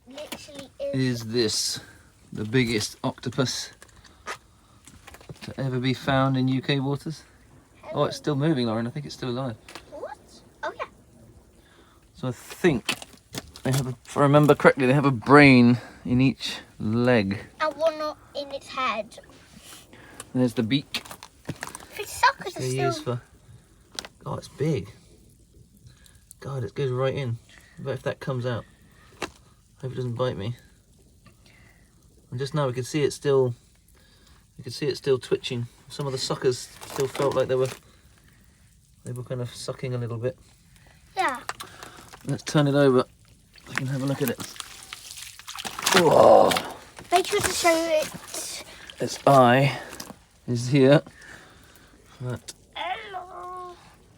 literally is this the biggest octopus to ever be found in UK waters? Oh, it's still moving, Lauren. I think it's still alive. What? Oh yeah. So I think they have, if I remember correctly, they have a brain in each leg. And one not in its head. There's the beak. If its suckers are They still... use for. Oh, it's big. God, it goes right in. But if that comes out, hope it doesn't bite me. And just now we can see it still. You can see it still twitching. Some of the suckers still felt like they were kind of sucking a little bit. Yeah. Let's turn it over. I can have a look at it. Whoa. Make sure to show it. Its eye is here. That Hello.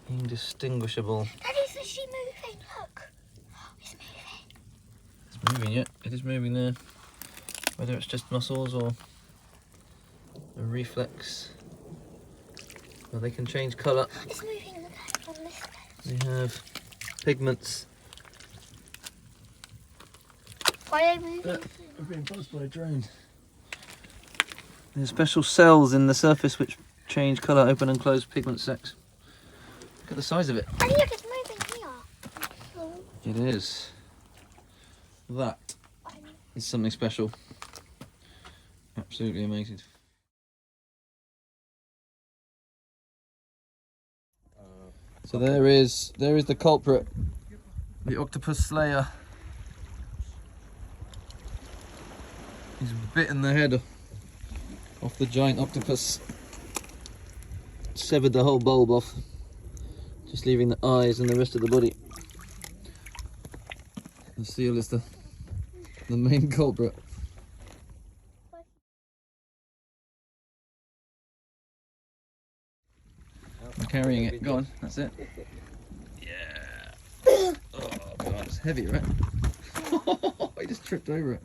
indistinguishable. Daddy's fishy moving. Look. It's moving. It's moving, yeah. It is moving there. Whether it's just muscles or a reflex. Well, they can change colour. It's moving on this side. They have pigments. Why are they moving? We're being buzzed by a drone. There's special cells in the surface which change colour, open and close pigment sacs. Look at the size of it. Daddy, look, it's moving here. It is. That is something special. Absolutely amazing. So there is the culprit, the octopus slayer. He's bitten the head off the giant octopus, severed the whole bulb off, just leaving the eyes and the rest of the body. The seal is the main culprit. I'm carrying it. Go on, that's it. Yeah. Oh god, it's heavy, right? I just tripped over it.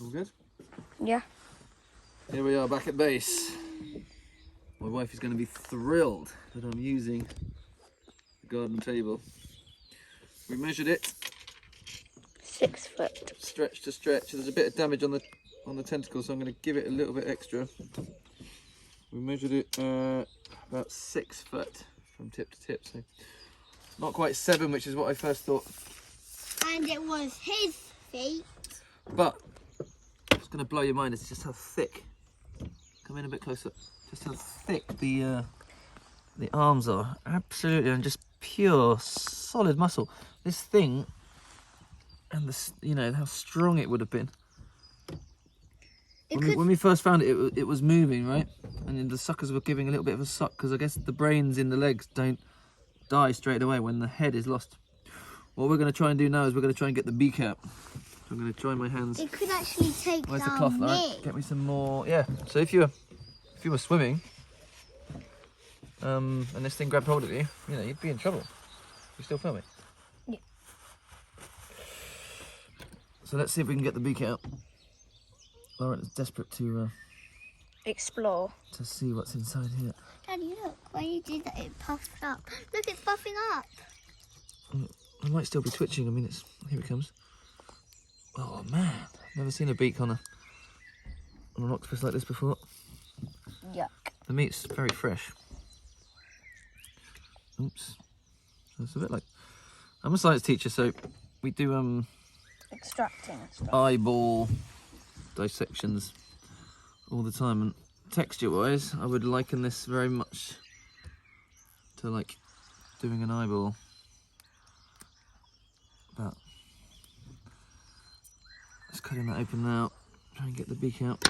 All good? Yeah. Here we are back at base. My wife is going to be thrilled that I'm using the garden table. We measured it. 6 foot. Stretch to stretch. There's a bit of damage on the tentacle, so I'm going to give it a little bit extra. We measured it about 6 foot from tip to tip, so not quite 7, which is what I first thought. And it was his feet. But it's going to blow your mind. It's just how thick. Come in a bit closer. Just how thick the arms are. Absolutely, and just pure solid muscle. This thing, and this, you know how strong it would have been. When we first found it, it was moving, right? And the suckers were giving a little bit of a suck because I guess the brains in the legs don't die straight away when the head is lost. What we're going to try and do now is we're going to try and get the beak out. So I'm going to try my hands. It could actually take Where's the down cloth? me. Right, get me some more. Yeah. So if you were swimming, and this thing grabbed hold of you, you know, you'd be in trouble. You still filming? Yeah. So let's see if we can get the beak out. Lauren is desperate to Explore. to see what's inside here. Daddy, look. When you did that, it puffed up. Look, it's puffing up. It might still be twitching. I mean, here it comes. Oh man, I've never seen a beak on an octopus like this before. Yuck. The meat's very fresh. Oops. So it's a bit like, I'm a science teacher, so we do Extracting and stuff. eyeball dissections all the time, and texture-wise, I would liken this very much to like doing an eyeball. But just cutting that open now, try and get the beak out.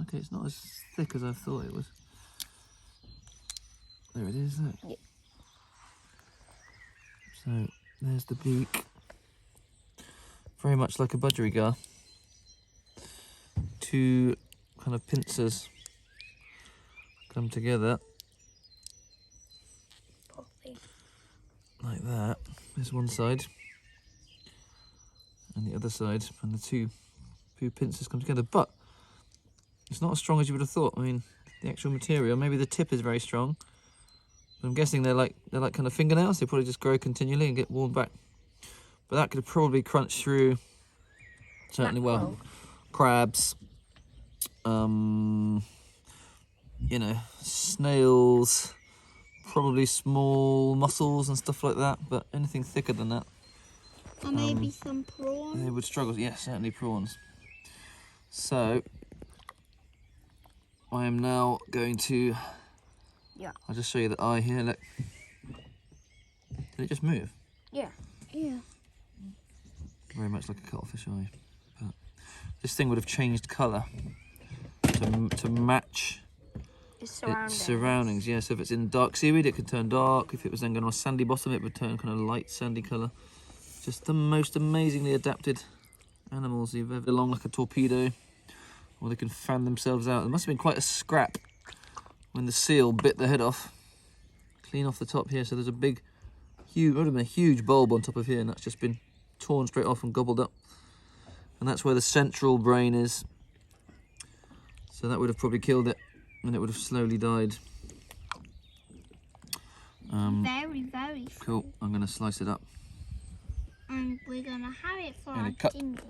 Okay, it's not as thick as I thought it was. There it is, look. Yeah. So there's the beak. Very much like a budgerigar. 2 kind of pincers come together like that. There's one side and the other side, and the two pincers come together, but it's not as strong as you would have thought. I mean, the actual material, maybe the tip is very strong, I'm guessing they're like kind of fingernails. They probably just grow continually and get worn back. But that could probably crunch through. Certainly, well, crabs. You know, snails. Probably small mussels and stuff like that. But anything thicker than that. Or maybe some prawns. They would struggle. Yes, certainly prawns. So I am now going to. Yeah. I'll just show you the eye here. Look. Did it just move? Yeah. Yeah. Very much like a cuttlefish eye. But this thing would have changed colour to match its surroundings. Yeah, so if it's in dark seaweed, it could turn dark. If it was then going on a sandy bottom, it would turn kind of light sandy colour. Just the most amazingly adapted animals you've ever. Along like a torpedo, or they can fan themselves out. There must have been quite a scrap when the seal bit the head off. Clean off the top here, so there's a big, huge bulb on top of here, and that's just been torn straight off and gobbled up. And that's where the central brain is. So that would have probably killed it, and it would have slowly died. Very, very cool. I'm going to slice it up. And we're going to have it for And our cut. dinner.